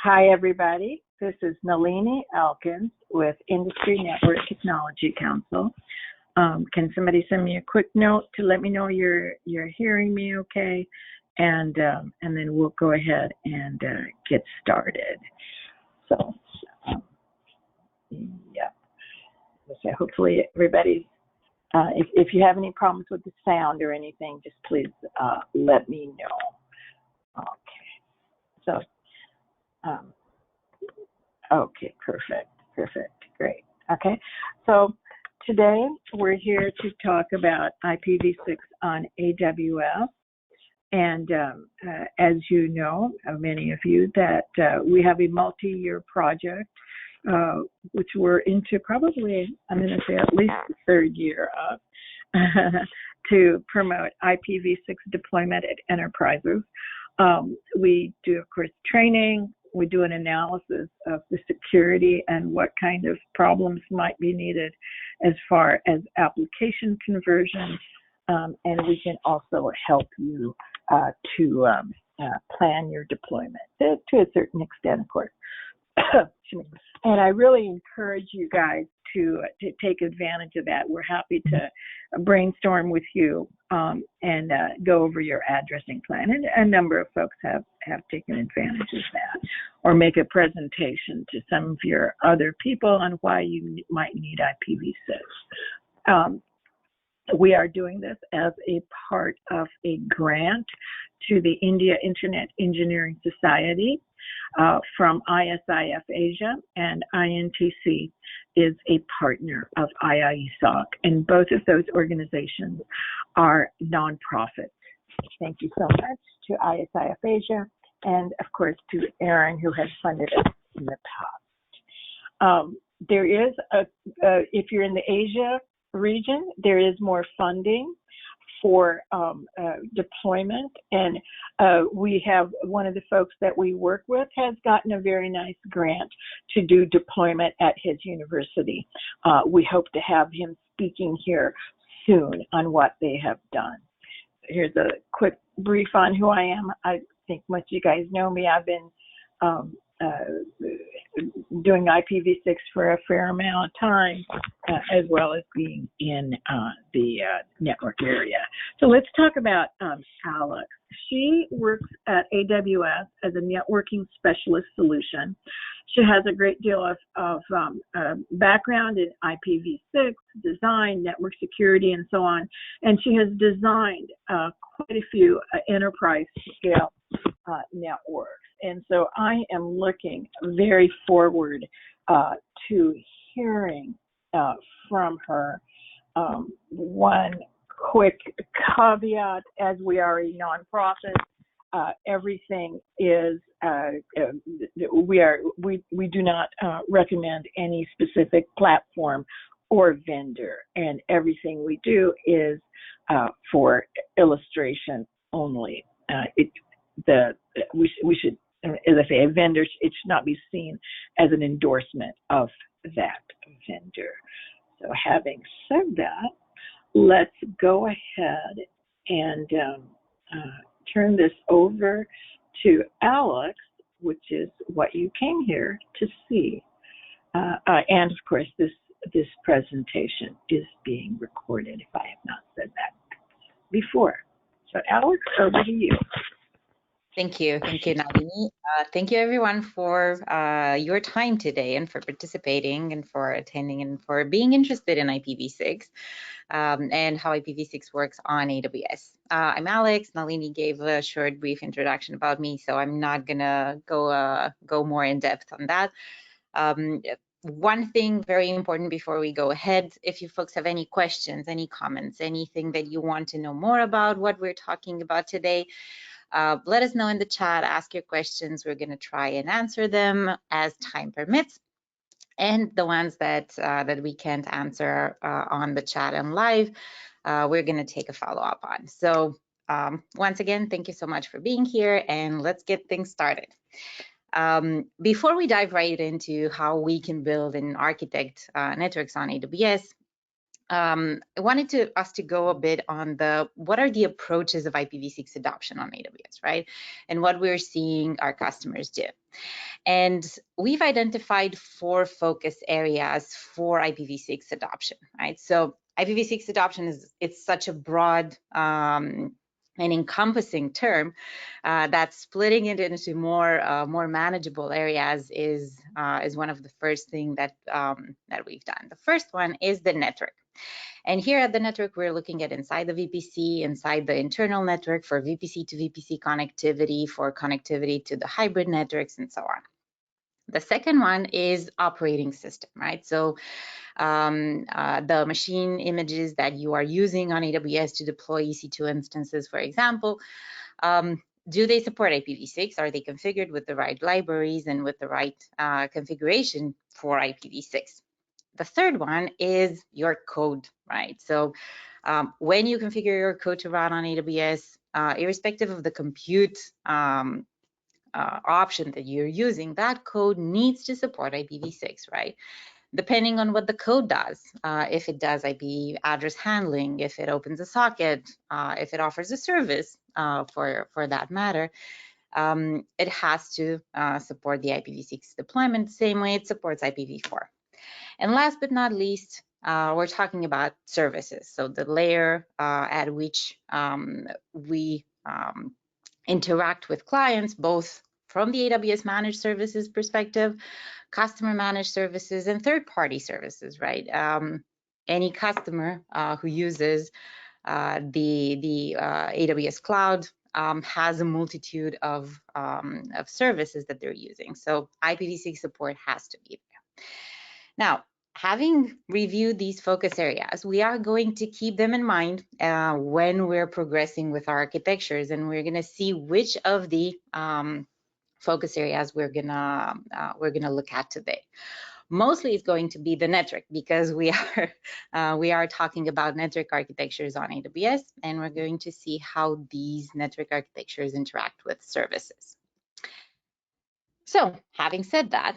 Hi, everybody. This is Nalini Elkins with Industry Network Technology Council. Can somebody send me a quick note to let me know you're hearing me okay? And then we'll go ahead and get started. So, yeah. So hopefully everybody's, if you have any problems with the sound or anything, just please let me know. Okay. So, okay, perfect, great. Okay, so today we're here to talk about IPv6 on AWS. And as you know, many of you, that we have a multi-year project, which we're into probably, I'm going to say at least the third year of, to promote IPv6 deployment at enterprises. We do, of course, training. We do an analysis of the security and what kind of problems might be needed as far as application conversion. And we can also help you to plan your deployment to a certain extent, of course. And I really encourage you guys to take advantage of that. We're happy to brainstorm with you and go over your addressing plan. And a number of folks have taken advantage of that, or make a presentation to some of your other people on why you might need IPv6. We are doing this as a part of a grant to the India Internet Engineering Society from ISIF Asia, and INTC is a partner of IISOC, and both of those organizations are nonprofits. Thank you so much to ISIF Asia, and of course to Aaron, who has funded us in the past. There is if you're in the Asia region, there is more funding for deployment, and we have one of the folks that we work with has gotten a very nice grant to do deployment at his university. We hope to have him speaking here soon on what they have done. Here's a quick brief on who I am. I think most of you guys know me. I've been doing IPv6 for a fair amount of time, as well as being in the network area. So let's talk about Alex. She works at AWS as a networking specialist solution. She has a great deal of background in IPv6, design, network security, and so on. And she has designed quite a few enterprise scale networks. And so I am looking very forward to hearing from her. One quick caveat: as we are a nonprofit, everything is we do not recommend any specific platform or vendor, and everything we do is for illustration only. We should, as I say, a vendor, it should not be seen as an endorsement of that vendor. So having said that, let's go ahead and turn this over to Alex, which is what you came here to see. And of course, this presentation is being recorded, if I have not said that before. So Alex, over to you. Thank you, Nalini. Thank you, everyone, for your time today and for participating and for attending and for being interested in IPv6 and how IPv6 works on AWS. I'm Alex. Nalini gave a short, brief introduction about me, so I'm not gonna go more in depth on that. One thing very important before we go ahead, if you folks have any questions, any comments, anything that you want to know more about what we're talking about today, let us know in the chat, ask your questions. We're going to try and answer them as time permits. And the ones that we can't answer on the chat and live, we're going to take a follow-up on. So once again, thank you so much for being here, and let's get things started. Before we dive right into how we can build and architect networks on AWS, I wanted us to go a bit on what are the approaches of IPv6 adoption on AWS, right? And what we're seeing our customers do. And we've identified 4 focus areas for IPv6 adoption, right? So IPv6 adoption it's such a broad and encompassing term that splitting it into more manageable areas is one of the first thing that we've done. The first one is the network. And here at the network, we're looking at inside the VPC, inside the internal network for VPC to VPC connectivity, for connectivity to the hybrid networks, and so on. The second one is operating system, right? So the machine images that you are using on AWS to deploy EC2 instances, for example, do they support IPv6? Are they configured with the right libraries and with the right configuration for IPv6? The third one is your code, right? So when you configure your code to run on AWS, irrespective of the compute option that you're using, that code needs to support IPv6, right? Depending on what the code does, if it does IP address handling, if it opens a socket, if it offers a service for that matter, it has to support the IPv6 deployment the same way it supports IPv4. And last but not least, we're talking about services. So the layer at which we interact with clients, both from the AWS managed services perspective, customer managed services, and third-party services, right? Any customer who uses the AWS cloud has a multitude of services that they're using. So IPv6 support has to be there. Now, having reviewed these focus areas, we are going to keep them in mind when we're progressing with our architectures, and we're going to see which of the focus areas we're gonna look at today. Mostly it's going to be the network, because we are talking about network architectures on AWS, and we're going to see how these network architectures interact with services. So having said that,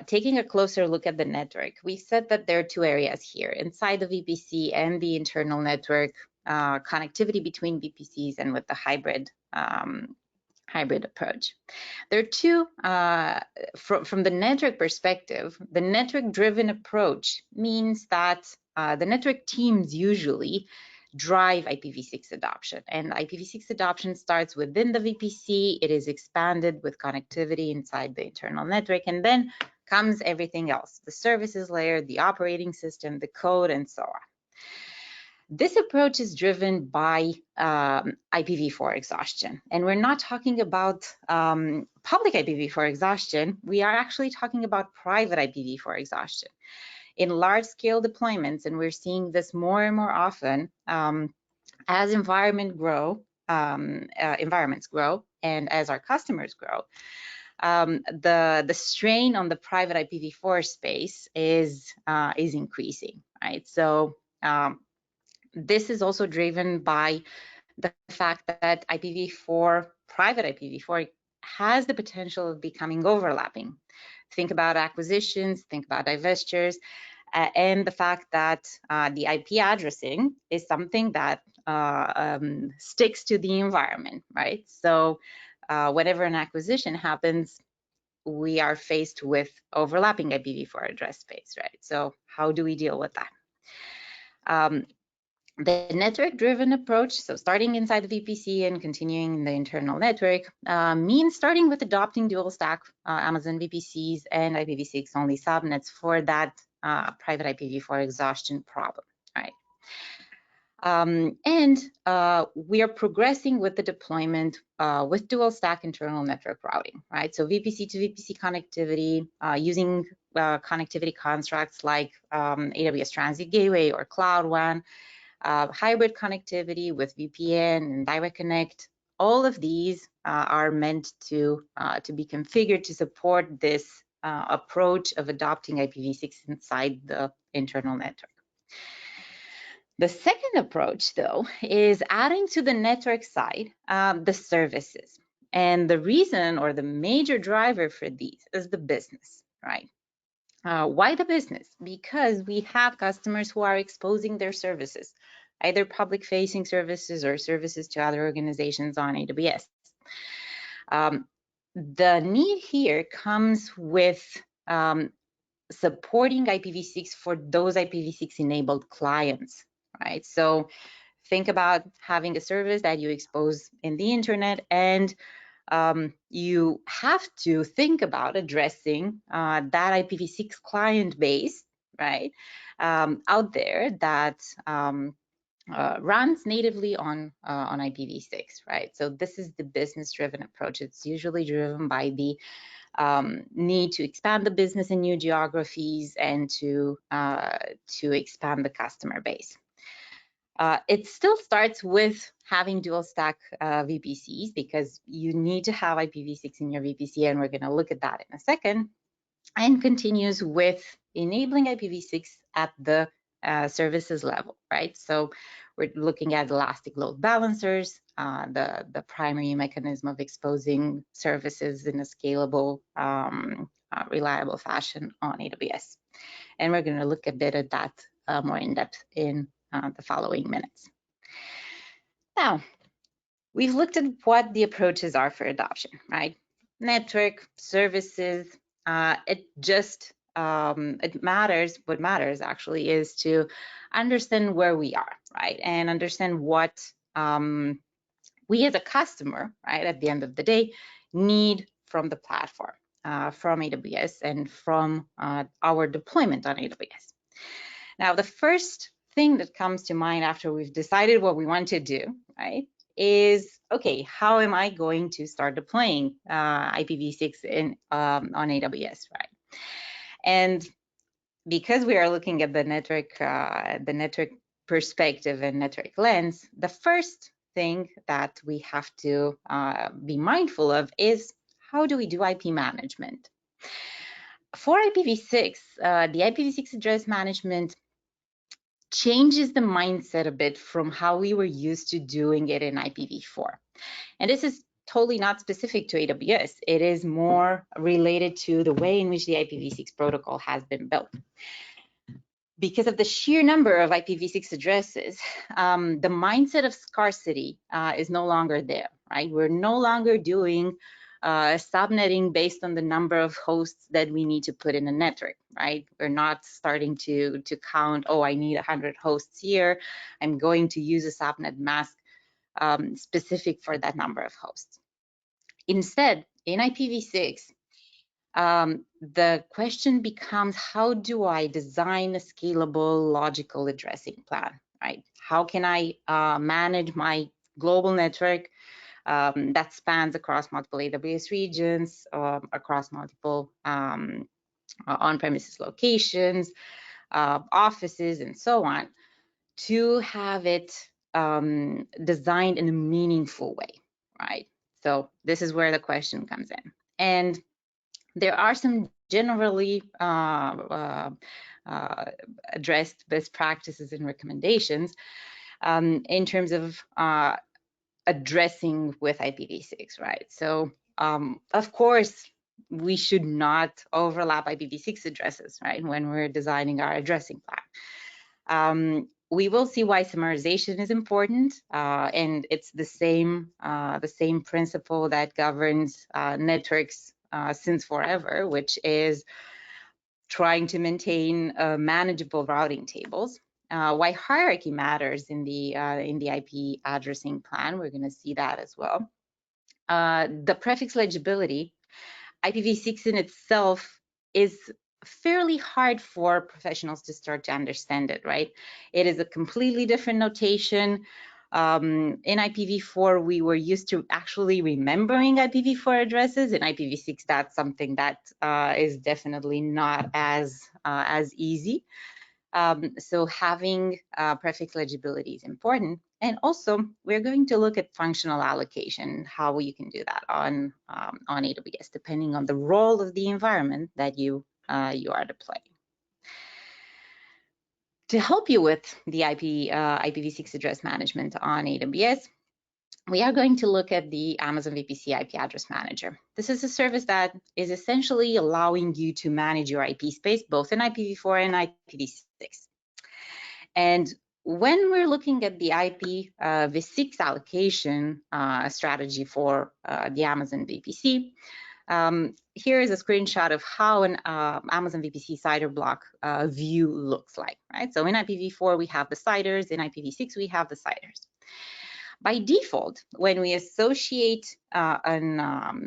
taking a closer look at the network, we said that there are 2 areas here, inside the VPC and the internal network, connectivity between VPCs and with the hybrid approach. There are 2, from the network perspective, the network-driven approach means that the network teams usually drive IPv6 adoption. And IPv6 adoption starts within the VPC. It is expanded with connectivity inside the internal network, and then comes everything else, the services layer, the operating system, the code, and so on. This approach is driven by IPv4 exhaustion, and we're not talking about public IPv4 exhaustion. We are actually talking about private IPv4 exhaustion. In large-scale deployments, and we're seeing this more and more often as environments grow, and as our customers grow, the strain on the private IPv4 space is increasing, right? So this is also driven by the fact that private IPv4 has the potential of becoming overlapping. Think about acquisitions, think about divestitures, and the fact that the IP addressing is something that sticks to the environment, right? So whenever an acquisition happens, we are faced with overlapping IPv4 address space, right? So how do we deal with that? The network-driven approach, so starting inside the VPC and continuing in the internal network, means starting with adopting dual-stack Amazon VPCs and IPv6 only subnets for that private IPv4 exhaustion problem, right? We are progressing with the deployment with dual-stack internal network routing, right? So VPC to VPC connectivity using connectivity constructs like AWS Transit Gateway or Cloud WAN. Hybrid connectivity with VPN and Direct Connect. All of these are meant to be configured to support this approach of adopting IPv6 inside the internal network. The second approach, though, is adding to the network side the services. And the reason or the major driver for these is the business, right? Why the business? Because we have customers who are exposing their services, either public-facing services or services to other organizations on AWS. The need here comes with supporting IPv6 for those IPv6 enabled clients, right? So think about having a service that you expose in the internet, and you have to think about addressing that IPv6 client base, right, out there that runs natively on IPv6, right? So this is the business-driven approach. It's usually driven by the need to expand the business in new geographies and to expand the customer base. It still starts with having dual stack VPCs, because you need to have IPv6 in your VPC, and we're going to look at that in a second, and continues with enabling IPv6 at the services level, right? So we're looking at elastic load balancers, the primary mechanism of exposing services in a scalable, reliable fashion on AWS. And we're going to look a bit at that more in depth in the following minutes. Now, we've looked at what the approaches are for adoption, right? Network, services, it matters. What matters actually is to understand where we are, right? And understand what we as a customer, right, at the end of the day, need from the platform, from AWS, and from our deployment on AWS. Now, the first thing that comes to mind after we've decided what we want to do, right, is, okay, how am I going to start deploying IPv6 on AWS, right? And because we are looking at the network perspective and network lens, the first thing that we have to be mindful of is, how do we do IP management? For IPv6, the IPv6 address management changes the mindset a bit from how we were used to doing it in IPv4. And this is totally not specific to AWS. It is more related to the way in which the IPv6 protocol has been built. Because of the sheer number of IPv6 addresses, the mindset of scarcity is no longer there, right? We're no longer doing subnetting based on the number of hosts that we need to put in a network, right? We're not starting to count, oh, I need 100 hosts here. I'm going to use a subnet mask specific for that number of hosts. Instead, in IPv6, the question becomes, how do I design a scalable, logical addressing plan, right? How can I manage my global network that spans across multiple AWS regions, across multiple on-premises locations, offices, and so on, to have it designed in a meaningful way, right? So this is where the question comes in. And there are some generally addressed best practices and recommendations in terms of addressing with IPv6, right? So, of course, we should not overlap IPv6 addresses, right, when we're designing our addressing plan. We will see why summarization is important, and it's the same principle that governs networks since forever, which is trying to maintain manageable routing tables. Why hierarchy matters in the IP addressing plan, we're going to see that as well. The prefix legibility, IPv6 in itself is fairly hard for professionals to start to understand it, right? It is a completely different notation. In IPv4, we were used to actually remembering IPv4 addresses. In IPv6, that's something that is definitely not as easy. So having prefix legibility is important. And also, we're going to look at functional allocation, how you can do that on AWS, depending on the role of the environment that you are deploying. To help you with the IPv6 address management on AWS, we are going to look at the Amazon VPC IP Address Manager. This is a service that is essentially allowing you to manage your IP space, both in IPv4 and IPv6. And when we're looking at the IPv6 allocation strategy for the Amazon VPC, here is a screenshot of how an Amazon VPC CIDR block view looks like, right? So in IPv4, we have the CIDRs. In IPv6, we have the CIDRs. By default, when we associate an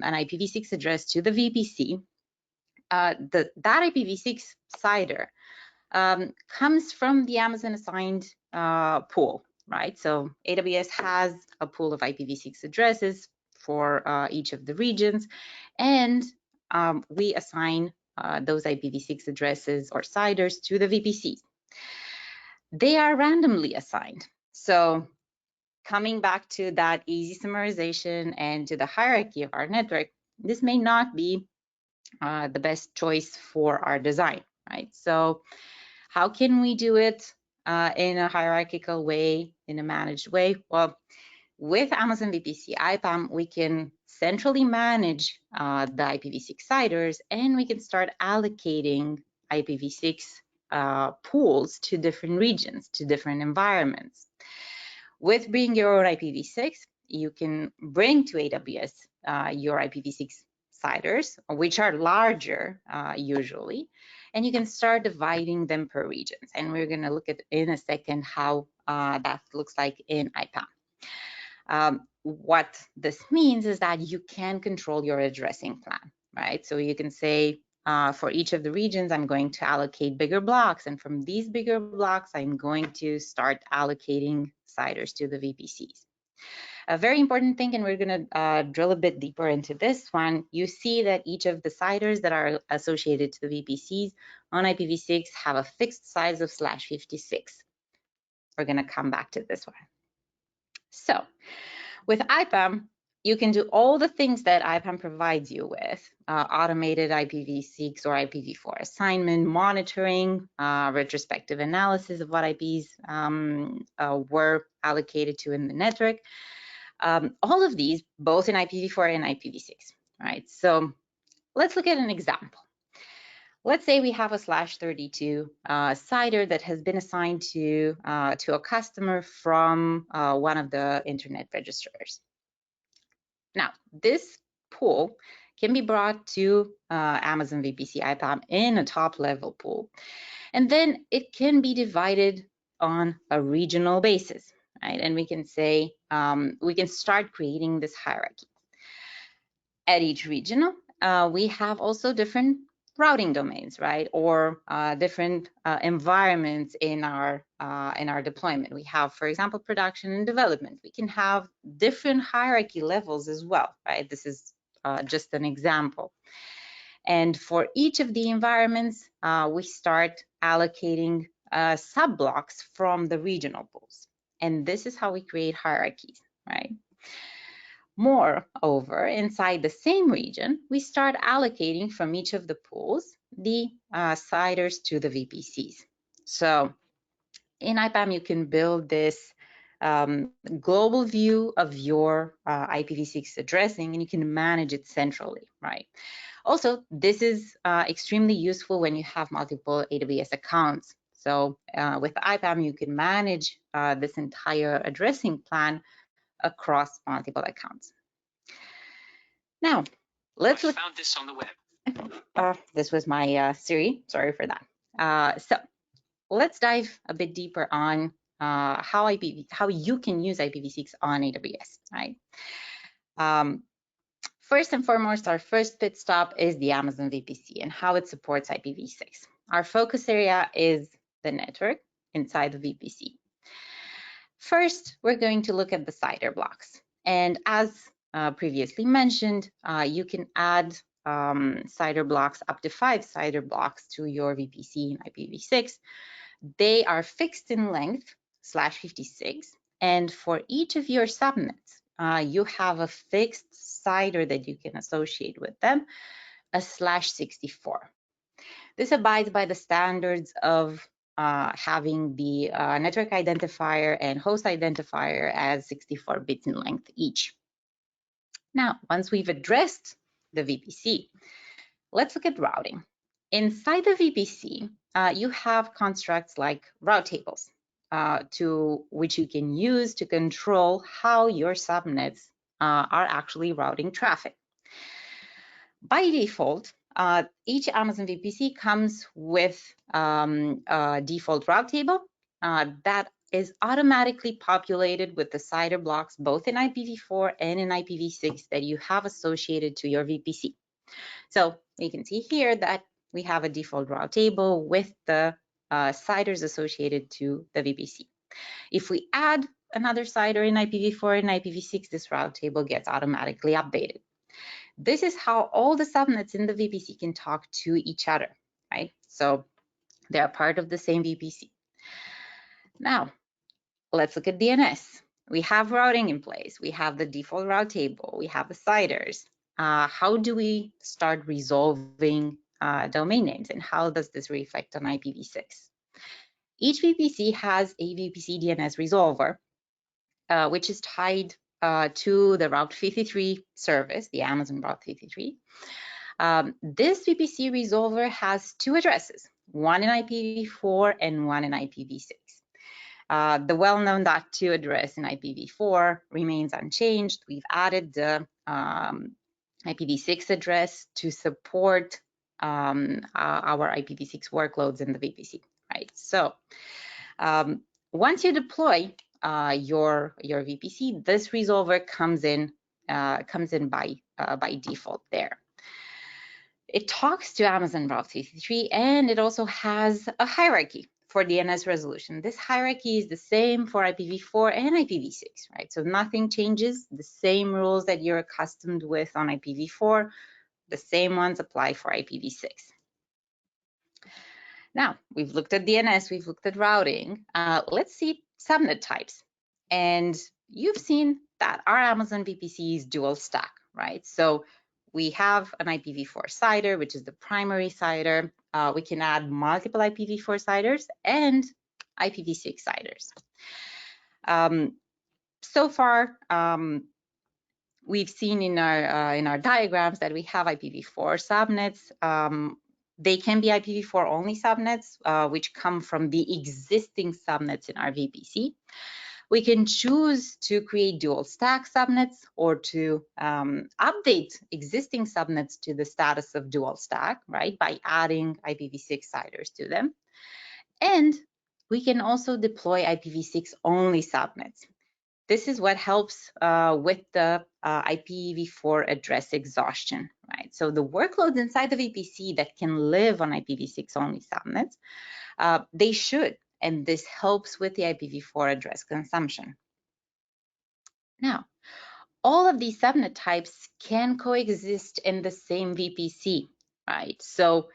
IPv6 address to the VPC, that IPv6 CIDR comes from the Amazon assigned pool, right? So AWS has a pool of IPv6 addresses for each of the regions, and we assign those IPv6 addresses or CIDRs to the VPCs. They are randomly assigned. So coming back to that easy summarization and to the hierarchy of our network, this may not be the best choice for our design, right? So how can we do it in a hierarchical way, in a managed way? Well, with Amazon VPC IPAM, we can centrally manage the IPv6 CIDRs, and we can start allocating IPv6 pools to different regions, to different environments. With Bring Your Own IPv6, you can bring to AWS your IPv6 CIDRs, which are larger usually, and you can start dividing them per regions. And we're going to look at in a second how that looks like in IPAM. What this means is that you can control your addressing plan, right? So you can say, for each of the regions, I'm going to allocate bigger blocks, and from these bigger blocks, I'm going to start allocating CIDRs to the VPCs. A very important thing, and we're going to drill a bit deeper into this one, you see that each of the CIDRs that are associated to the VPCs on IPv6 have a fixed size of /56. We're going to come back to this one. So with IPAM, you can do all the things that IPAM provides you with, automated IPv6 or IPv4 assignment, monitoring, retrospective analysis of what IPs were allocated to in the network. All of these, both in IPv4 and IPv6, right? So let's look at an example. Let's say we have a /32 CIDR that has been assigned to a customer from one of the internet registrars. Now, this pool can be brought to Amazon VPC IPAM in a top-level pool, and then it can be divided on a regional basis, right? And we can say, we can start creating this hierarchy. At each regional, we have also different routing domains, right? Or different environments in our deployment. We have, for example, production and development. We can have different hierarchy levels as well, right? This is just an example. And for each of the environments, we start allocating sub-blocks from the regional pools. And this is how we create hierarchies, right? Moreover, inside the same region, we start allocating from each of the pools the CIDRs to the VPCs. So in IPAM, you can build this global view of your IPv6 addressing, and you can manage it centrally, right? Also, this is extremely useful when you have multiple AWS accounts. So with IPAM, you can manage this entire addressing plan across multiple accounts. Now, let's look. I found this on the web. This was my Siri. Sorry for that. So let's dive a bit deeper on how you can use IPv6 on AWS, right? First and foremost, our first pit stop is the Amazon VPC and how it supports IPv6. Our focus area is the network inside the VPC. First, we're going to look at the CIDR blocks. And as previously mentioned, you can add CIDR blocks, up to 5 CIDR blocks to your VPC in IPv6. They are fixed in length, /56, and for each of your subnets, you have a fixed CIDR that you can associate with them, a /64. This abides by the standards of having the network identifier and host identifier as 64 bits in length each. Now, once we've addressed the VPC, let's look at routing. Inside the VPC, you have constructs like route tables, to which you can use to control how your subnets are actually routing traffic. By default, each Amazon VPC comes with a default route table that is automatically populated with the CIDR blocks, both in IPv4 and in IPv6 that you have associated to your VPC. So you can see here that we have a default route table with the CIDRs associated to the VPC. If we add another CIDR in IPv4 and IPv6, this route table gets automatically updated. This is how all the subnets in the VPC can talk to each other, right? So they are part of the same VPC. Now, let's look at DNS. We have routing in place. We have the default route table. We have the CIDRs. How do we start resolving domain names, and how does this reflect on IPv6? Each VPC has a VPC DNS resolver, which is tied to the Route 53 service, the Amazon Route 53. This VPC resolver has two addresses, one in IPv4 and one in IPv6. The well-known .2 address in IPv4 remains unchanged. We've added the IPv6 address to support our IPv6 workloads in the VPC, right? So once you deploy your VPC, this resolver comes in by default there. It talks to Amazon Route 53, and it also has a hierarchy for DNS resolution. This hierarchy is the same for IPv4 and IPv6, right? So nothing changes. The same rules that you're accustomed with on IPv4, the same ones apply for IPv6. Now, we've looked at DNS, we've looked at routing. Let's see subnet types. And you've seen that our Amazon VPC is dual stack, right? So we have an IPv4 CIDR, which is the primary CIDR. We can add multiple IPv4 CIDRs and IPv6 CIDRs. So far, we've seen in our diagrams that we have IPv4 subnets. They can be IPv4 only subnets, which come from the existing subnets in our VPC. We can choose to create dual stack subnets or to update existing subnets to the status of dual stack, right, by adding IPv6 CIDRs to them. And we can also deploy IPv6 only subnets. This is what helps with the IPv4 address exhaustion, right? So the workloads inside the VPC that can live on IPv6 only subnets, they should, and this helps with the IPv4 address consumption. Now, all of these subnet types can coexist in the same VPC, right? So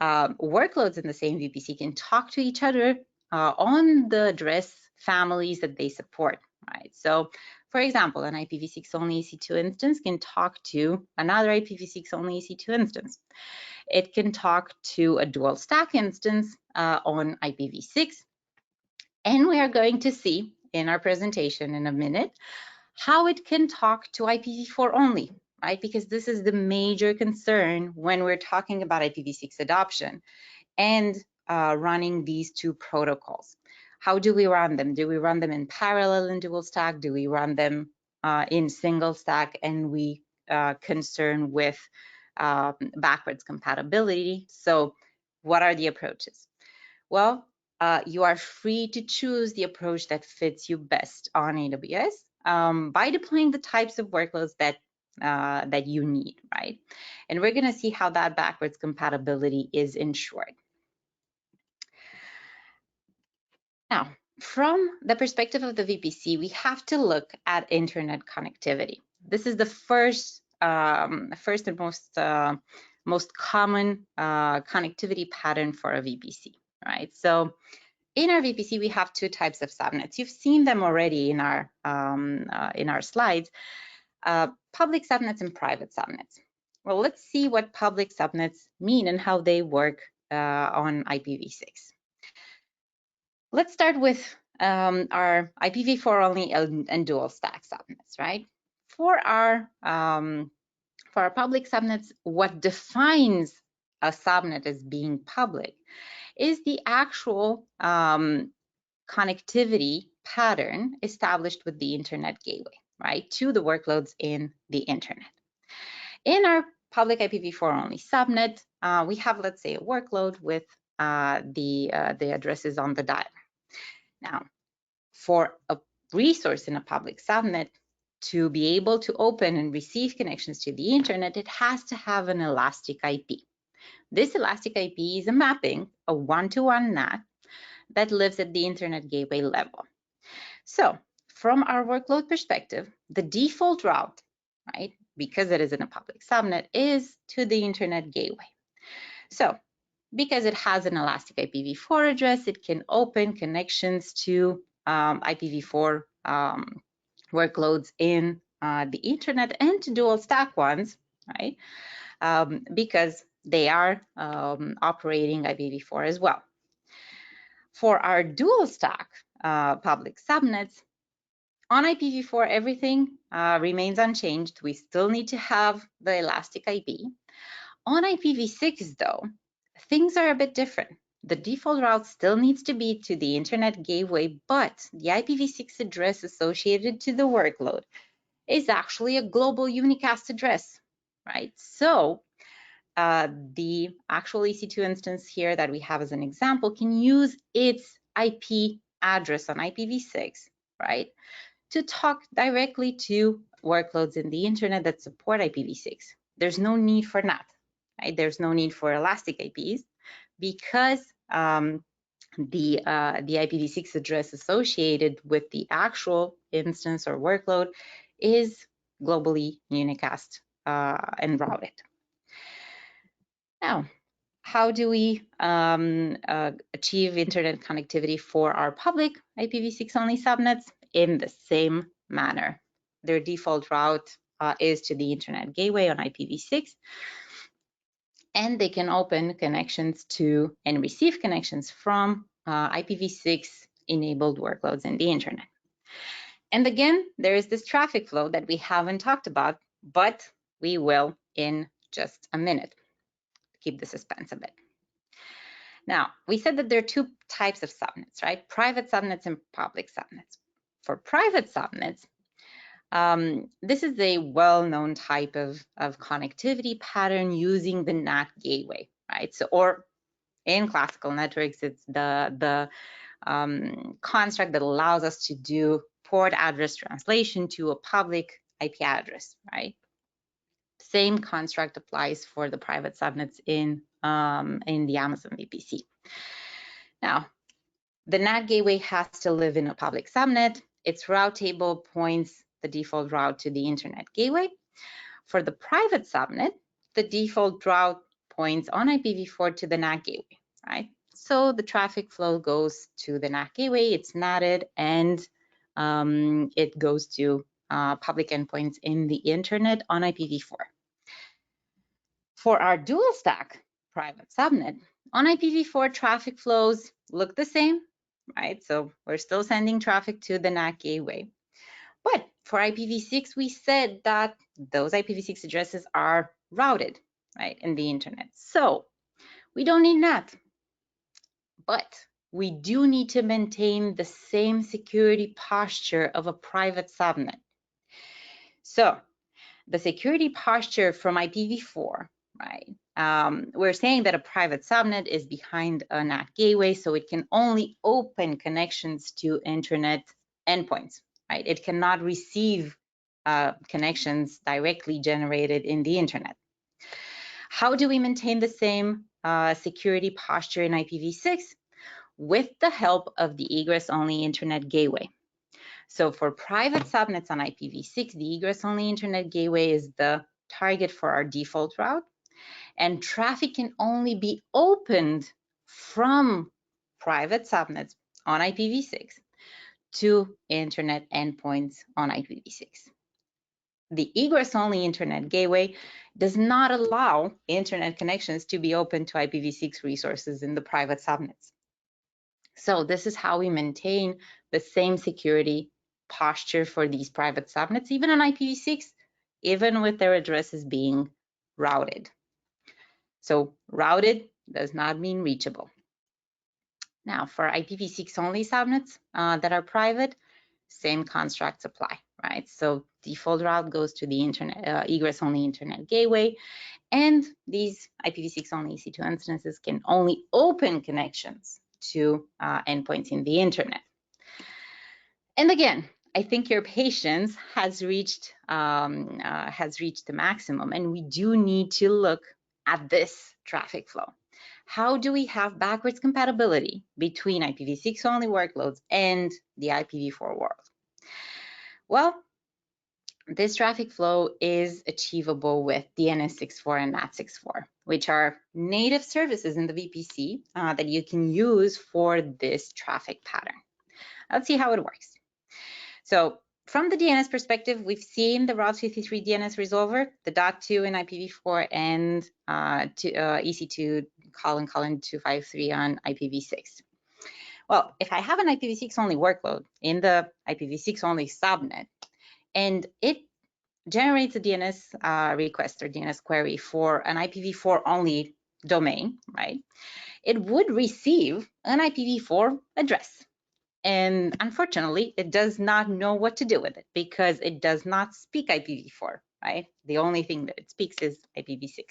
workloads in the same VPC can talk to each other on the address families that they support, right? So, for example, an IPv6 only EC2 instance can talk to another IPv6 only EC2 instance. It can talk to a dual stack instance on IPv6. And we are going to see in our presentation in a minute how it can talk to IPv4 only, right? Because this is the major concern when we're talking about IPv6 adoption and running these two protocols. How do we run them? Do we run them in parallel in dual stack? Do we run them in single stack? And we concern with backwards compatibility. So what are the approaches? Well, you are free to choose the approach that fits you best on AWS by deploying the types of workloads that that you need, right? And we're going to see how that backwards compatibility is ensured. Now, from the perspective of the VPC, we have to look at internet connectivity. This is the first and most common connectivity pattern for a VPC, right? So in our VPC, we have two types of subnets. You've seen them already in our slides, public subnets and private subnets. Well, let's see what public subnets mean and how they work on IPv6. let's start with our IPv4 only and dual stack subnets, right? For our public subnets, what defines a subnet as being public is the actual connectivity pattern established with the internet gateway, right, to the workloads in the internet. In our public IPv4 only subnet, we have, let's say, a workload with the addresses on the dial. Now, for a resource in a public subnet to be able to open and receive connections to the internet, it has to have an elastic IP. This elastic IP is a mapping, a one-to-one NAT, that lives at the internet gateway level. So from our workload perspective, the default route, right, because it is in a public subnet, is to the internet gateway. So because it has an elastic IPv4 address, it can open connections to IPv4 workloads in the internet and to dual stack ones, right, because they are operating IPv4 as well. For our dual stack public subnets, on IPv4, everything remains unchanged. We still need to have the elastic IP. On IPv6, though, things are a bit different. The default route still needs to be to the internet gateway, but the IPv6 address associated to the workload is actually a global unicast address, right? So the actual EC2 instance here that we have as an example can use its IP address on IPv6, right, to talk directly to workloads in the internet that support IPv6. There's no need for NAT, right? There's no need for elastic IPs because the IPv6 address associated with the actual instance or workload is globally unicast and routed. Now, how do we achieve internet connectivity for our public IPv6 only subnets? In the same manner. Their default route is to the internet gateway on IPv6, and they can open connections to and receive connections from IPv6 enabled workloads in the internet. And again, there is this traffic flow that we haven't talked about, but we will in just a minute. Keep the suspense a bit. Now, we said that there are two types of subnets, right? Private subnets and public subnets. For private subnets, this is a well-known type of connectivity pattern using the NAT gateway, right? So, or in classical networks, it's the construct that allows us to do port address translation to a public IP address, right? Same construct applies for the private subnets in the Amazon VPC. Now, the NAT gateway has to live in a public subnet. Its route table points the default route to the internet gateway. For the private subnet, the default route points on IPv4 to the NAT gateway, right? So the traffic flow goes to the NAT gateway, it's NATed, and it goes to public endpoints in the internet on IPv4. For our dual stack private subnet, on IPv4, traffic flows look the same, right? So we're still sending traffic to the NAT gateway. But for IPv6, we said that those IPv6 addresses are routed, right, in the internet. So we don't need NAT, but we do need to maintain the same security posture of a private subnet. So the security posture from IPv4, right? We're saying that a private subnet is behind a NAT gateway, so it can only open connections to internet endpoints, right? It cannot receive connections directly generated in the internet. How do we maintain the same security posture in IPv6? With the help of the egress-only internet gateway. So for private subnets on IPv6, the egress-only internet gateway is the target for our default route, and traffic can only be opened from private subnets on IPv6 to internet endpoints on IPv6. The egress-only internet gateway does not allow internet connections to be open to IPv6 resources in the private subnets. So this is how we maintain the same security posture for these private subnets, even on IPv6, even with their addresses being routed. So routed does not mean reachable. Now, for IPv6 only subnets that are private, same constructs apply, right? So default route goes to the internet egress only internet gateway, and these IPv6 only EC2 instances can only open connections to endpoints in the internet. And again, I think your patience has reached the maximum, and we do need to look at this traffic flow. How do we have backwards compatibility between IPv6 only workloads and the IPv4 world? Well, this traffic flow is achievable with DNS64 and NAT64, which are native services in the VPC that you can use for this traffic pattern. Let's see how it works. So from the DNS perspective, we've seen the Route 53 DNS resolver, the .2 in IPv4, and EC2 : 253 on IPv6. Well, if I have an IPv6 only workload in the IPv6 only subnet, and it generates a DNS request or DNS query for an IPv4 only domain, right? It would receive an IPv4 address. And unfortunately, it does not know what to do with it because it does not speak IPv4, right? The only thing that it speaks is IPv6.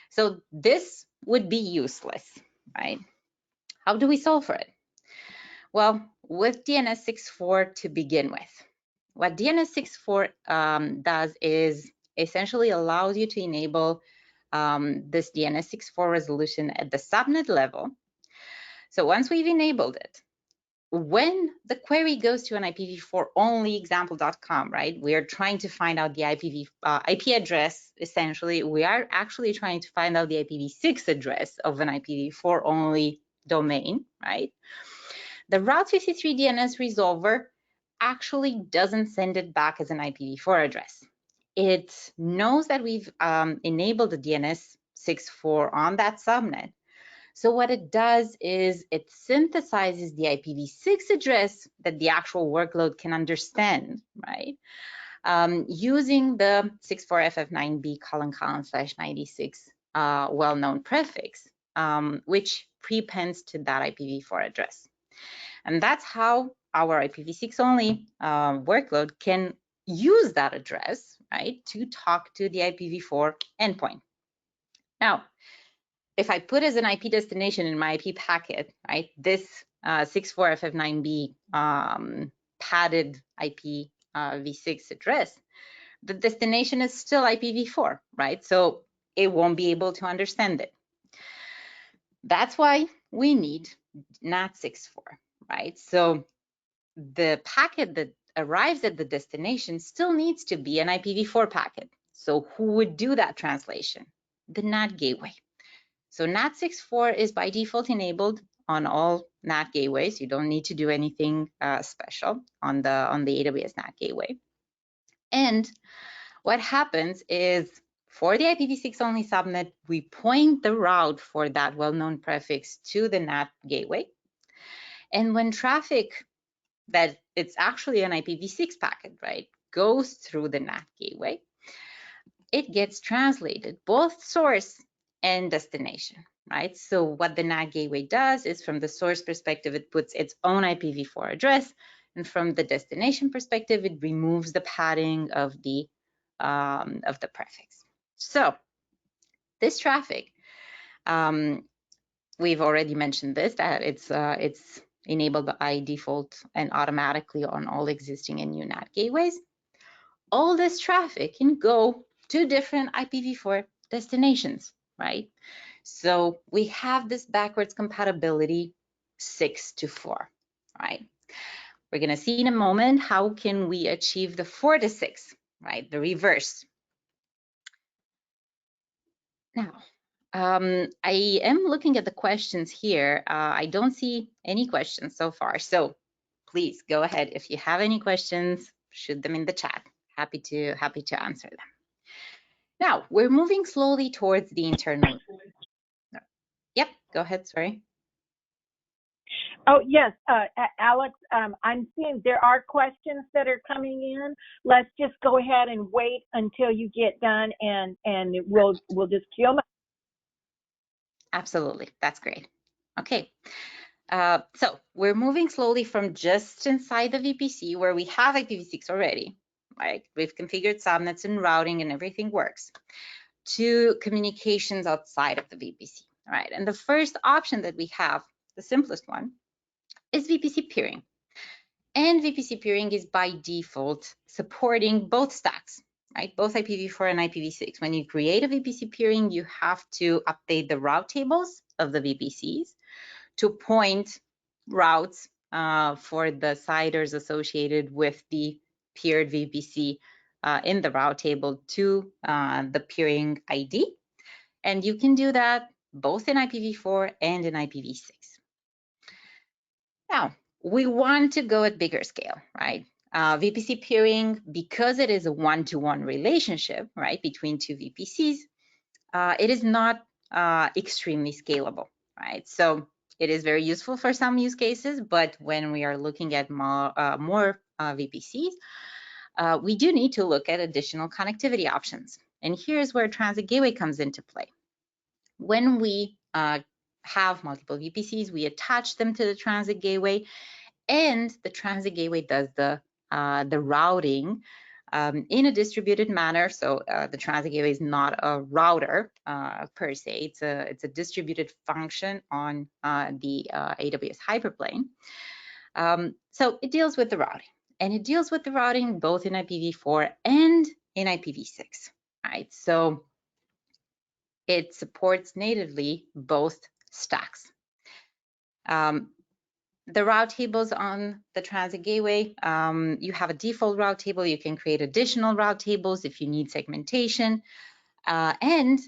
So this would be useless, right? How do we solve for it? Well, with DNS64 to begin with. What DNS64 does is essentially allows you to enable this DNS64 resolution at the subnet level. So once we've enabled it, when the query goes to an IPv4 only example.com, right, we are trying to find out the IP address. Essentially, we are actually trying to find out the IPv6 address of an IPv4 only domain, right? The Route 53 DNS resolver actually doesn't send it back as an IPv4 address. It knows that we've enabled the DNS64 on that subnet. So what it does is it synthesizes the IPv6 address that the actual workload can understand, right? Using the 64FF9B : /96 well-known prefix, which prepends to that IPv4 address. And that's how our IPv6 only workload can use that address, right, to talk to the IPv4 endpoint. Now, if I put as an IP destination in my IP packet, right, this 64FF9B padded IPv6 address, the destination is still IPv4, right? So it won't be able to understand it. That's why we need NAT64, right? So the packet that arrives at the destination still needs to be an IPv4 packet. So who would do that translation? The NAT gateway. So NAT64 is by default enabled on all NAT gateways. You don't need to do anything special on the AWS NAT gateway. And what happens is for the IPv6 only subnet, we point the route for that well-known prefix to the NAT gateway. And when traffic that it's actually an IPv6 packet, right, goes through the NAT gateway, it gets translated, both source and destination, right? So what the NAT gateway does is from the source perspective, it puts its own IPv4 address, and from the destination perspective, it removes the padding of the prefix. So this traffic, we've already mentioned this, that it's enabled by default and automatically on all existing and new NAT gateways. All this traffic can go to different IPv4 destinations, right? So we have this backwards compatibility 6 to 4, right? We're going to see in a moment how can we achieve the 4 to 6, right? The reverse. Now, I am looking at the questions here. I don't see any questions so far. So please go ahead. If you have any questions, shoot them in the chat. Happy to answer them. Now, we're moving slowly towards the internal. Yep, go ahead, sorry. Oh, yes, Alex, I'm seeing there are questions that are coming in. Let's just go ahead and wait until you get done, and we'll just queue them up. Absolutely, that's great. Okay, so we're moving slowly from just inside the VPC where we have IPv6 already, right? We've configured subnets and routing and everything works, to communications outside of the VPC, right? And the first option that we have, the simplest one, is VPC peering. And VPC peering is by default supporting both stacks, right? Both IPv4 and IPv6. When you create a VPC peering, you have to update the route tables of the VPCs to point routes for the CIDRs associated with the peered VPC in the route table to the peering ID. And you can do that both in IPv4 and in IPv6. Now, we want to go at bigger scale, right? VPC peering, because it is a one-to-one relationship, right, between two VPCs, it is not extremely scalable, right? So it is very useful for some use cases, but when we are looking at more VPCs, we do need to look at additional connectivity options. And here's where Transit Gateway comes into play. When we have multiple VPCs, we attach them to the Transit Gateway, and the Transit Gateway does the routing in a distributed manner. So the Transit Gateway is not a router per se. It's a distributed function on the AWS hyperplane. So it deals with the routing, and it deals with the routing both in IPv4 and in IPv6, right? So it supports natively both stacks. The route tables on the Transit Gateway, you have a default route table. You can create additional route tables if you need segmentation. And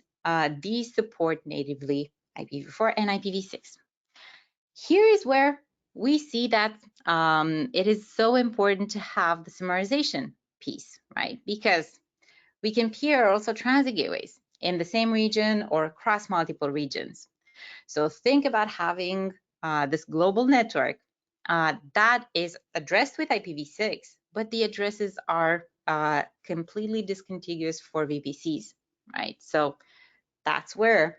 these support natively IPv4 and IPv6. Here is where we see that it is so important to have the summarization piece, right? Because we can peer also Transit Gateways in the same region or across multiple regions. So think about having this global network that is addressed with IPv6, but the addresses are completely discontiguous for VPCs, right? So that's where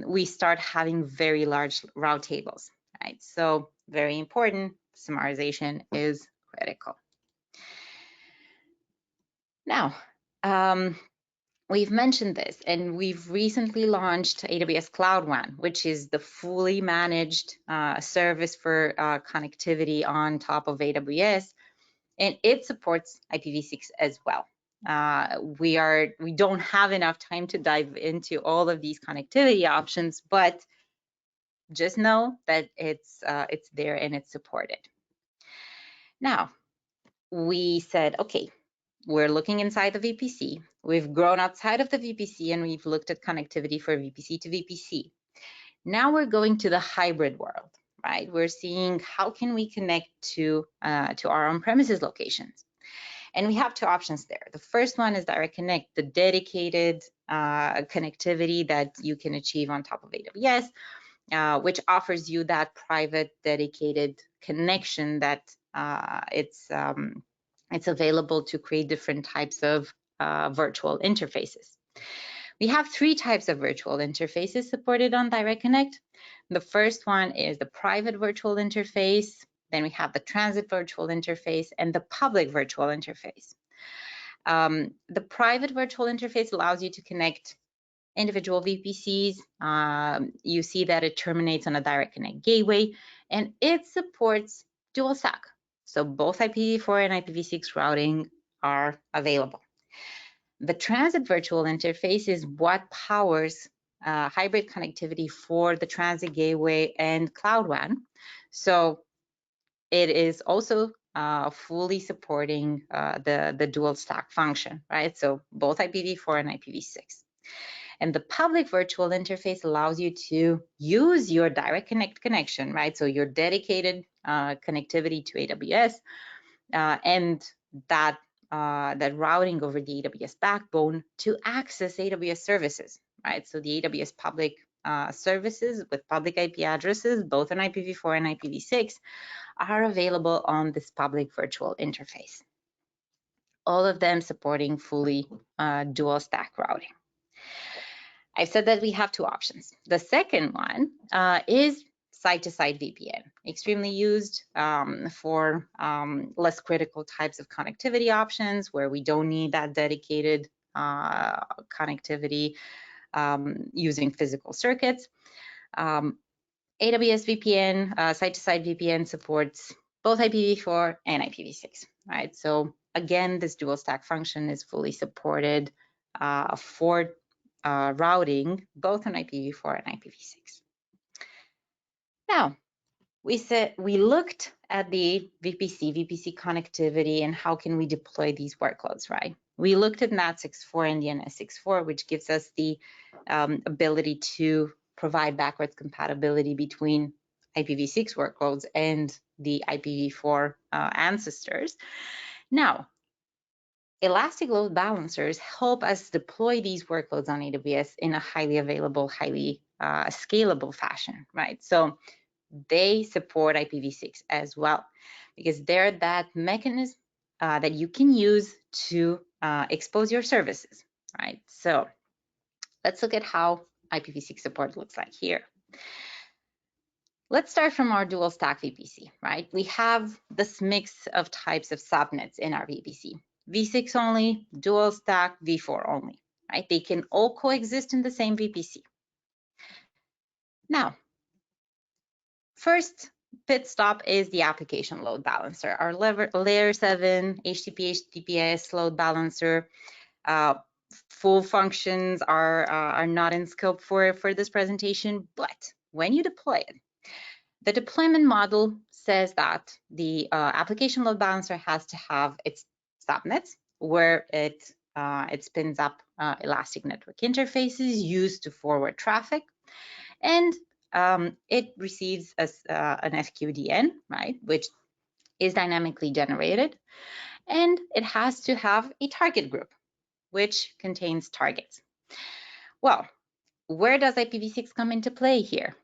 we start having very large route tables, right? So very important, summarization is critical. Now, we've mentioned this, and we've recently launched AWS Cloud WAN, which is the fully managed service for connectivity on top of AWS, and it supports IPv6 as well. We don't have enough time to dive into all of these connectivity options, but just know that it's there and it's supported. Now, we said, okay, we're looking inside the VPC. We've grown outside of the VPC, and we've looked at connectivity for VPC to VPC. Now we're going to the hybrid world, right? We're seeing how can we connect to our on-premises locations. And we have two options there. The first one is Direct Connect, the dedicated connectivity that you can achieve on top of AWS, which offers you that private dedicated connection that it's available to create different types of virtual interfaces. We have three types of virtual interfaces supported on Direct Connect. The first one is the private virtual interface. Then we have the transit virtual interface and the public virtual interface. The private virtual interface allows you to connect individual VPCs. You see that it terminates on a Direct Connect gateway, and it supports dual stack. So both IPv4 and IPv6 routing are available. The transit virtual interface is what powers hybrid connectivity for the Transit Gateway and Cloud WAN. So it is also fully supporting the dual stack function, right? So both IPv4 and IPv6. And the public virtual interface allows you to use your Direct Connect connection, right? So your dedicated connectivity to AWS and that routing over the AWS backbone to access AWS services, right? So the AWS public services with public IP addresses, both on IPv4 and IPv6, are available on this public virtual interface. All of them supporting fully dual stack routing. I've said that we have two options. The second one is site-to-site VPN, extremely used for less critical types of connectivity options where we don't need that dedicated connectivity using physical circuits. AWS VPN, site-to-site VPN supports both IPv4 and IPv6, right? So again, this dual stack function is fully supported for routing both on IPv4 and IPv6. Now, we looked at the VPC connectivity and how can we deploy these workloads, right? We looked at NAT64 and DNS64, which gives us the ability to provide backwards compatibility between IPv6 workloads and the IPv4 ancestors. Now, elastic load balancers help us deploy these workloads on AWS in a highly available, highly scalable fashion, right? So they support IPv6 as well, because they're that mechanism that you can use to expose your services, right? So let's look at how IPv6 support looks like here. Let's start from our dual stack VPC, right? We have this mix of types of subnets in our VPC. V6 only, dual stack, V4 only, right? They can all coexist in the same VPC. Now, first pit stop is the application load balancer, our layer 7 HTTP HTTPS load balancer. Full functions are not in scope for this presentation, but when you deploy it, the deployment model says that the application load balancer has to have its subnets where it spins up elastic network interfaces used to forward traffic, and it receives an FQDN, right, which is dynamically generated, and it has to have a target group, which contains targets. Well, where does IPv6 come into play here?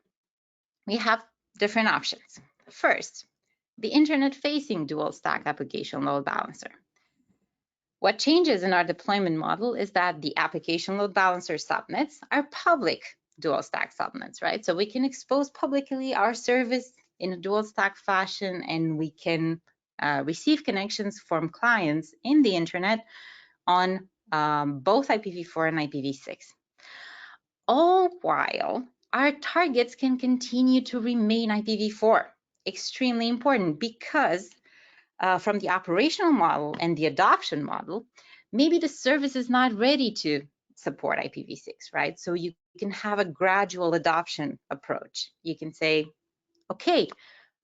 We have different options. First, the internet-facing dual stack application load balancer. What changes in our deployment model is that the application load balancer subnets are public dual stack subnets, right? So we can expose publicly our service in a dual stack fashion, and we can receive connections from clients in the internet on both IPv4 and IPv6. All while our targets can continue to remain IPv4. Extremely important, because from the operational model and the adoption model, maybe the service is not ready to support IPv6, right? So you can have a gradual adoption approach. You can say, okay,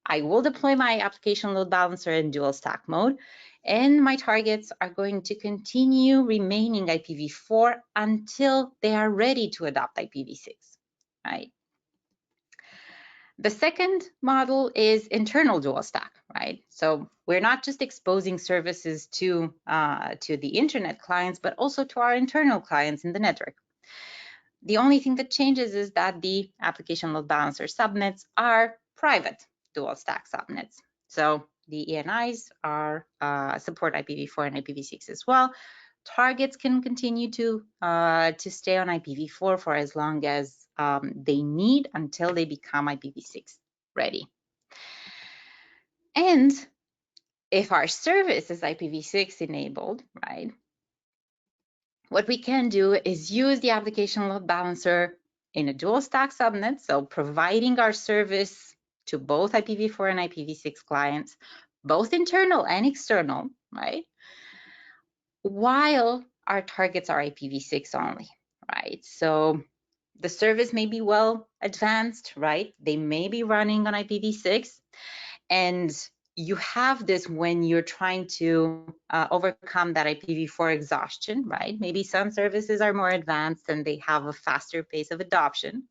I will deploy my application load balancer in dual stack mode, and my targets are going to continue remaining IPv4 until they are ready to adopt IPv6, right? The second model is internal dual stack, right? So we're not just exposing services to the internet clients, but also to our internal clients in the network. The only thing that changes is that the application load balancer subnets are private dual stack subnets. So the ENIs are support IPv4 and IPv6 as well. Targets can continue to stay on IPv4 for as long as they need, until they become IPv6 ready. And if our service is IPv6 enabled, right, what we can do is use the application load balancer in a dual stack subnet, so providing our service to both IPv4 and IPv6 clients, both internal and external, right, while our targets are IPv6 only, right? So the service may be well advanced, right? They may be running on IPv6, and you have this when you're trying to overcome that IPv4 exhaustion, right? Maybe some services are more advanced and they have a faster pace of adoption,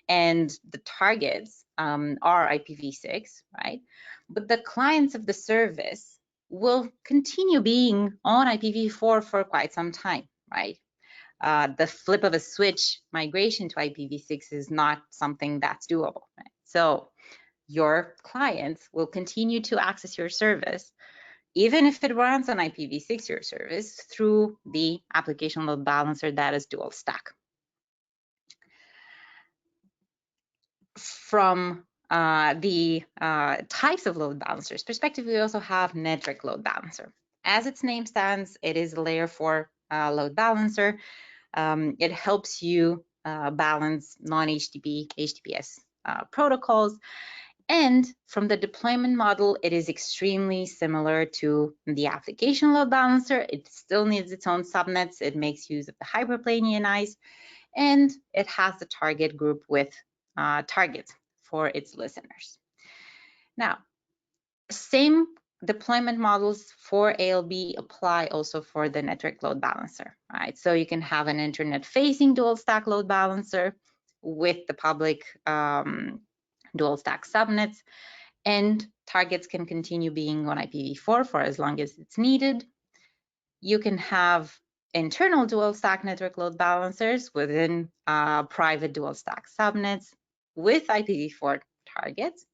and the targets are IPv6, right? But the clients of the service will continue being on IPv4 for quite some time, right? the flip of a switch migration to IPv6 is not something that's doable. Right? So your clients will continue to access your service, even if it runs on IPv6, your service, through the application load balancer that is dual stack. From the types of load balancers perspective, we also have network load balancer. As its name stands, it is a layer 4 load balancer. It helps you balance non-HTTP, HTTPS protocols. And from the deployment model, it is extremely similar to the application load balancer. It still needs its own subnets. It makes use of the hyperplane ENIs, and it has the target group with targets for its listeners. Now, same deployment models for ALB apply also for the network load balancer, right? So you can have an internet-facing dual stack load balancer with the public dual stack subnets, and targets can continue being on IPv4 for as long as it's needed. You can have internal dual stack network load balancers within private dual stack subnets with IPv4 targets.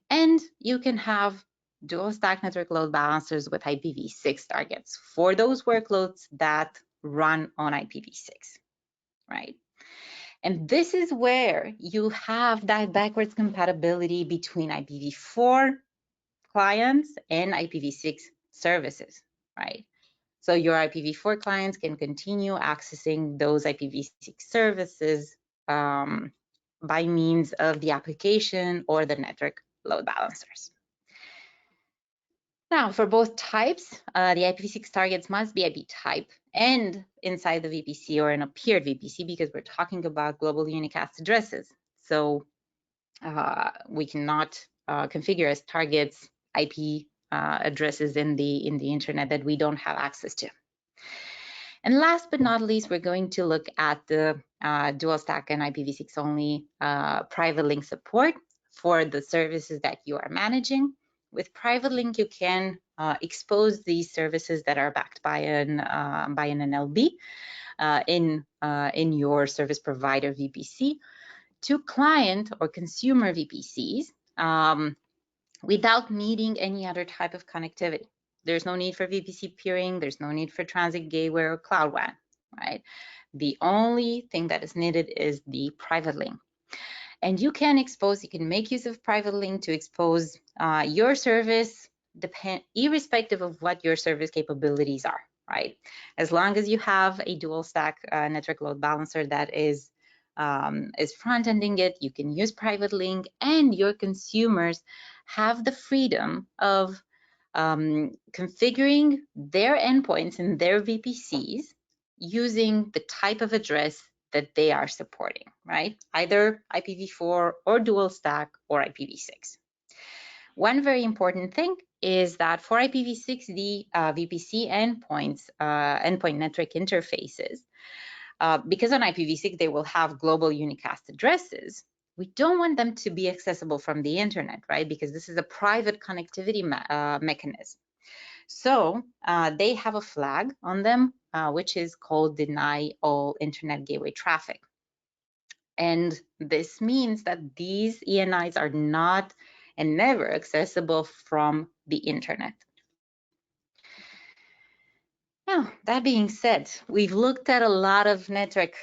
And you can have dual stack network load balancers with IPv6 targets for those workloads that run on IPv6, right? And this is where you have that backwards compatibility between IPv4 clients and IPv6 services, right? So your IPv4 clients can continue accessing those IPv6 services by means of the application or the network load balancers. Now, for both types, the IPv6 targets must be IP type and inside the VPC or in a peered VPC, because we're talking about global unicast addresses. So we cannot configure as targets IP addresses in the internet that we don't have access to. And last but not least, we're going to look at the dual stack and IPv6 only private link support for the services that you are managing. With private link, you can expose these services that are backed by an NLB in your service provider VPC to client or consumer VPCs without needing any other type of connectivity. There's no need for VPC peering. There's no need for transit gateway or cloud WAN, right? The only thing that is needed is the private link. And you can make use of private link to expose your service, irrespective of what your service capabilities are, right? As long as you have a dual stack network load balancer that is front-ending it, you can use private link, and your consumers have the freedom of configuring their endpoints in their VPCs using the type of address that they are supporting, right? Either IPv4 or dual stack or IPv6. One very important thing is that for IPv6, the VPC endpoints, endpoint network interfaces, because on IPv6 they will have global unicast addresses, we don't want them to be accessible from the internet, right? Because this is a private connectivity mechanism. So they have a flag on them, which is called deny all internet gateway traffic. And this means that these ENIs are not and never accessible from the internet. Now, that being said, we've looked at a lot of network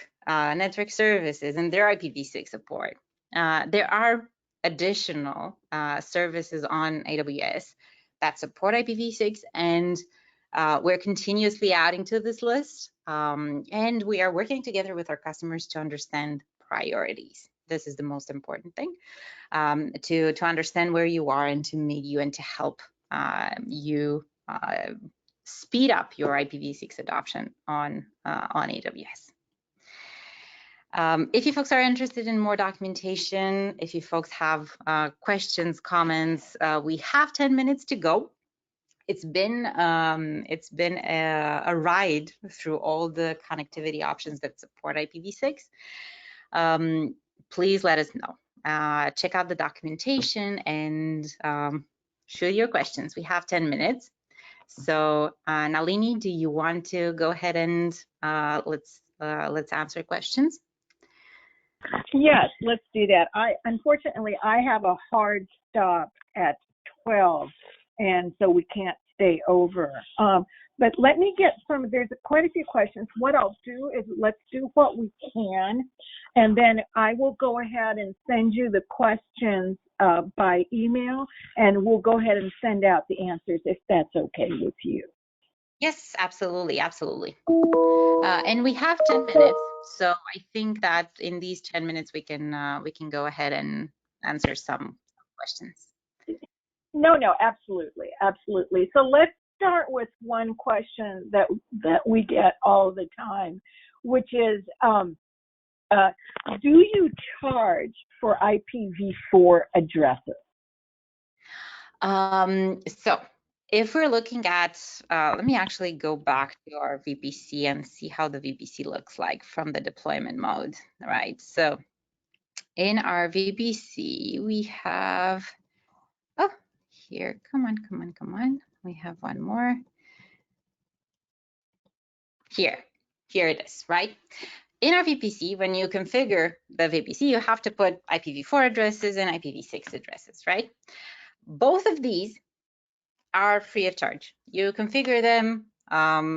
services and their IPv6 support. There are additional services on AWS that support IPv6, and we're continuously adding to this list. And we are working together with our customers to understand priorities. This is the most important thing, to understand where you are and to meet you and to help you speed up your IPv6 adoption on AWS. If you folks are interested in more documentation, if you folks have questions, comments, we have 10 minutes to go. It's been a ride through all the connectivity options that support IPv6. Please let us know. Check out the documentation and shoot your questions. We have 10 minutes. So Nalini, do you want to go ahead and let's let's answer questions. Yes, let's do that. Unfortunately, I have a hard stop at 12, and so we can't stay over. But let me get there's quite a few questions. What I'll do is let's do what we can, and then I will go ahead and send you the questions by email, and we'll go ahead and send out the answers if that's okay with you. Yes, absolutely, absolutely. And we have 10 minutes, so I think that in these 10 minutes we can go ahead and answer some questions. No, absolutely, absolutely. So let's start with one question that we get all the time, which is, do you charge for IPv4 addresses? So if we're looking at, let me actually go back to our VPC and see how the VPC looks like from the deployment mode, right? So in our VPC, we have, oh, here, come on. We have one more. Here it is, right? In our VPC, when you configure the VPC, you have to put IPv4 addresses and IPv6 addresses, right? Both of these are free of charge. You configure them,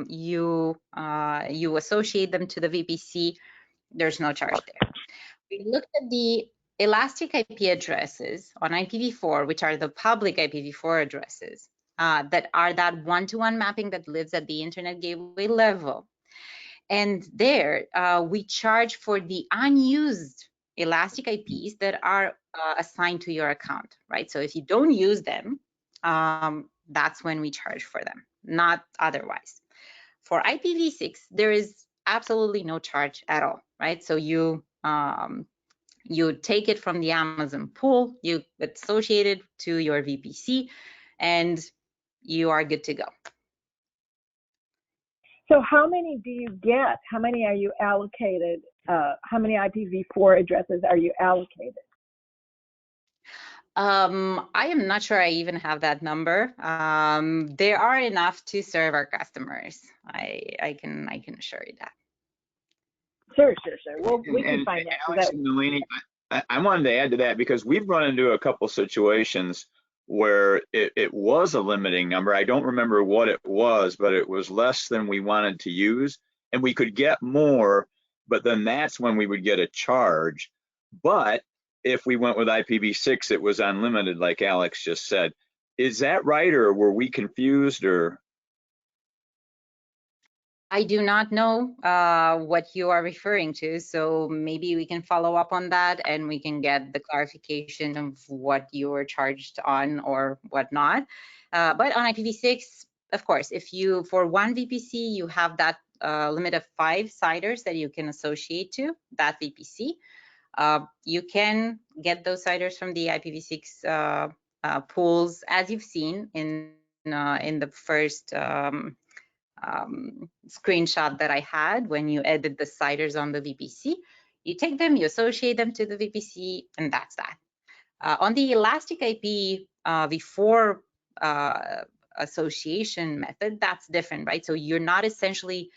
you associate them to the VPC. There's no charge there. We looked at the elastic IP addresses on IPv4, which are the public IPv4 addresses that are that one-to-one mapping that lives at the internet gateway level. And there we charge for the unused elastic IPs that are assigned to your account, right? So if you don't use them, that's when we charge for them, not otherwise. For IPv6, there is absolutely no charge at all, right? So you take it from the Amazon pool, you associate it to your VPC, and you are good to go. So how many do you get? How many are you allocated? How many IPv4 addresses are you allocated? I am not sure I even have that number. There are enough to serve our customers. I can assure you that. Sure. Well, we can find out. Alex and Nalini, I wanted to add to that because we've run into a couple situations where it was a limiting number. I don't remember what it was, but it was less than we wanted to use, and we could get more, but then that's when we would get a charge. But if we went with IPv6, it was unlimited, like Alex just said. Is that right, or were we confused, or? I do not know what you are referring to, so maybe we can follow up on that and we can get the clarification of what you were charged on or whatnot. But on IPv6, of course, if you, for one VPC, you have that limit of 5 CIDRs that you can associate to that VPC, you can get those CIDRs from the IPv6 pools, as you've seen in the first screenshot that I had. When you edit the CIDRs on the VPC, you take them, you associate them to the VPC, and that's that. On the elastic IP v4 association method, that's different, right? So you're not essentially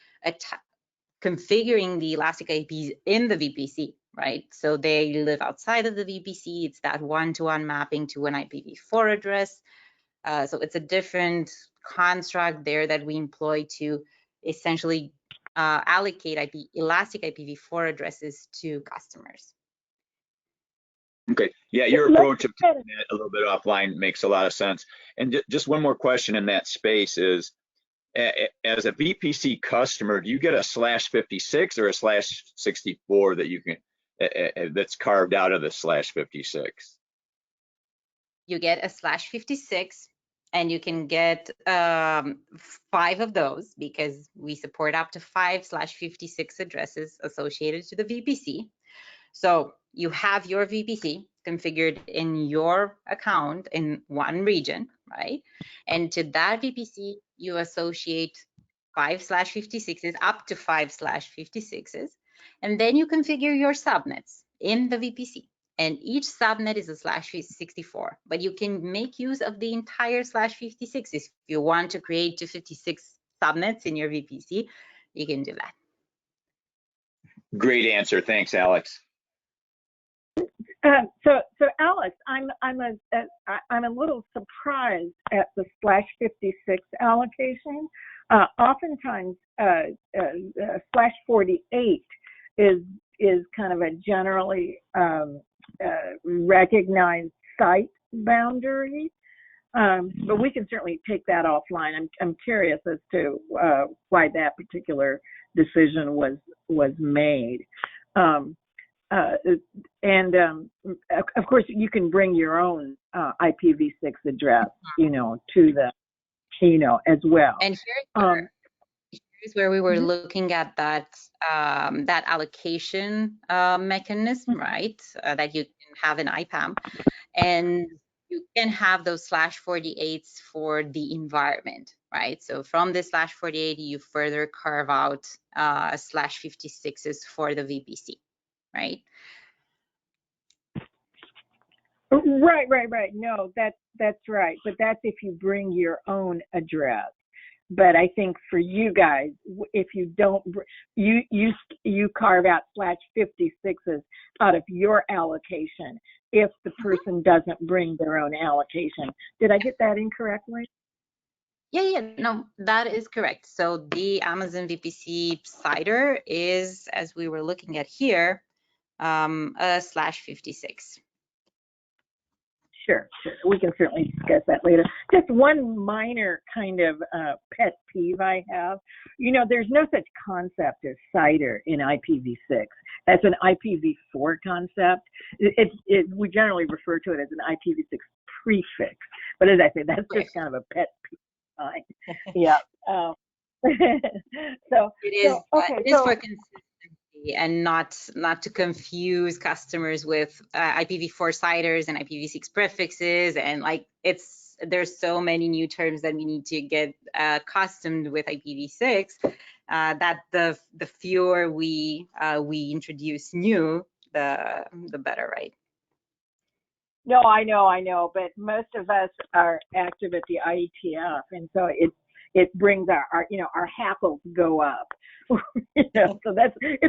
configuring the elastic IPs in the VPC, right? So they live outside of the VPC. It's that one-to-one mapping to an IPv4 address. So it's a different construct there that we employ to essentially allocate elastic IPv4 addresses to customers. Okay, yeah, your approach of taking that a little bit offline makes a lot of sense. And just one more question in that space is, as a VPC customer, do you get a /56 or a /64 that you can that's carved out of the /56? You get a /56, and you can get 5 of those because we support up to 5 /56 addresses associated to the VPC. So you have your VPC configured in your account in one region, right? And to that VPC, you associate 5 /56s, up to 5 /56s, and then you configure your subnets in the VPC. And each subnet is a /64, but you can make use of the entire /56. If you want to create 256 subnets in your VPC, you can do that. Great answer. Thanks, Alex. So Alex, I'm a little surprised at the /56 allocation. Oftentimes, /48 is kind of a generally recognized site boundary, but we can certainly take that offline. I'm curious as to why that particular decision was made. Of course, you can bring your own IPv6 address, to the, as well. And here's where we were looking at that that allocation mechanism, right? That you can have in IPAM, and you can have those /48s for the environment, right? So from this /48, you further carve out /56s for the VPC, right? Right. No, that's right. But that's if you bring your own address. But I think for you guys, if you don't, you carve out /56s out of your allocation if the person doesn't bring their own allocation. Did I get that incorrectly? Yeah, no, that is correct. So the Amazon VPC CIDR is, as we were looking at here, a /56. Sure. We can certainly discuss that later. Just one minor kind of pet peeve I have. There's no such concept as CIDR in IPv6. That's an IPv4 concept. We generally refer to it as an IPv6 prefix. But as I say, that's just kind of a pet peeve of mine. Yeah. So it is for consistency and not to confuse customers with IPv4 CIDRs and IPv6 prefixes, and there's so many new terms that we need to get accustomed with IPv6 that the fewer we introduce new, the better, right? No, I know, but most of us are active at the IETF, and so it brings our hackles go up. So it's a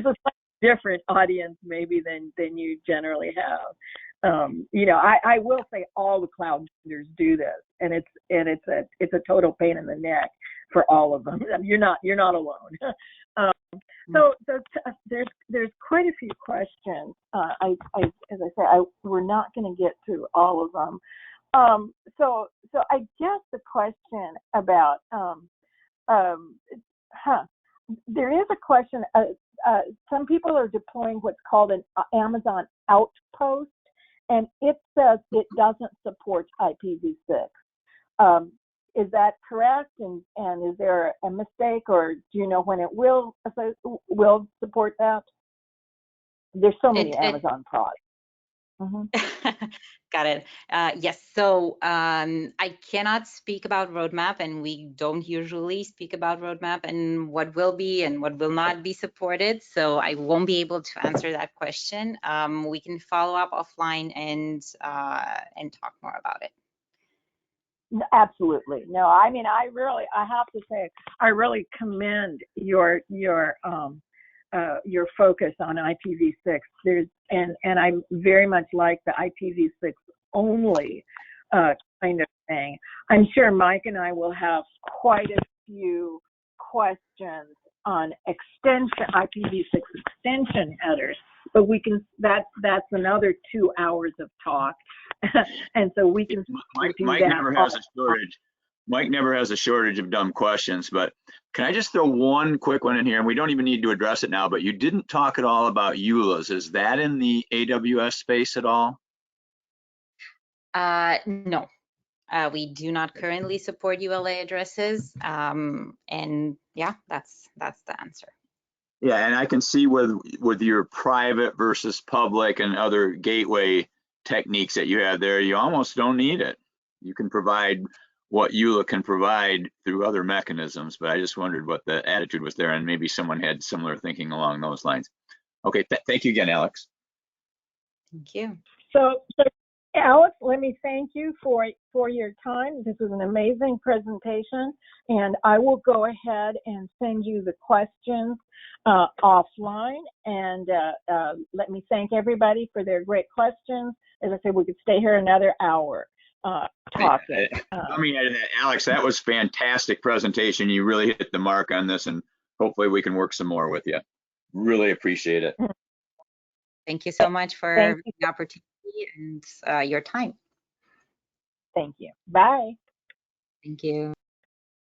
slightly different audience maybe than you generally have. I will say all the cloud vendors do this, and it's a total pain in the neck for all of them. You're not alone. So there's quite a few questions. As I said, we're not going to get to all of them. So I guess the question about there is a question. Some people are deploying what's called an Amazon Outpost, and it says it doesn't support IPv6. Is that correct? And is there a mistake, or do you know when it will support that? There's so many Amazon products. Got it. Yes. So I cannot speak about roadmap, and we don't usually speak about roadmap and what will be and what will not be supported. So I won't be able to answer that question. We can follow up offline and talk more about it. Absolutely. No, I mean, I have to say, I really commend your focus on IPv6. And I very much like the IPv6 only kind of thing. I'm sure Mike and I will have quite a few questions on IPv6 extension headers, but that's another 2 hours of talk. And so we can Mike never has a shortage. Mike never has a shortage of dumb questions, but can I just throw one quick one in here? And we don't even need to address it now, but you didn't talk at all about EULAs. Is that in the AWS space at all? No, we do not currently support ULA addresses. And yeah, that's the answer. Yeah, and I can see with your private versus public and other gateway techniques that you have there, you almost don't need it. You can provide what EULA can provide through other mechanisms, but I just wondered what the attitude was there, and maybe someone had similar thinking along those lines. Okay, thank you again, Alex. Thank you. So Alex, let me thank you for your time. This was an amazing presentation, and I will go ahead and send you the questions offline. And let me thank everybody for their great questions. As I said, we could stay here another hour talking. I mean, Alex, that was fantastic presentation. You really hit the mark on this, and hopefully we can work some more with you. Really appreciate it. Thank you so much for the opportunity and your time. Thank you. Bye. Thank you.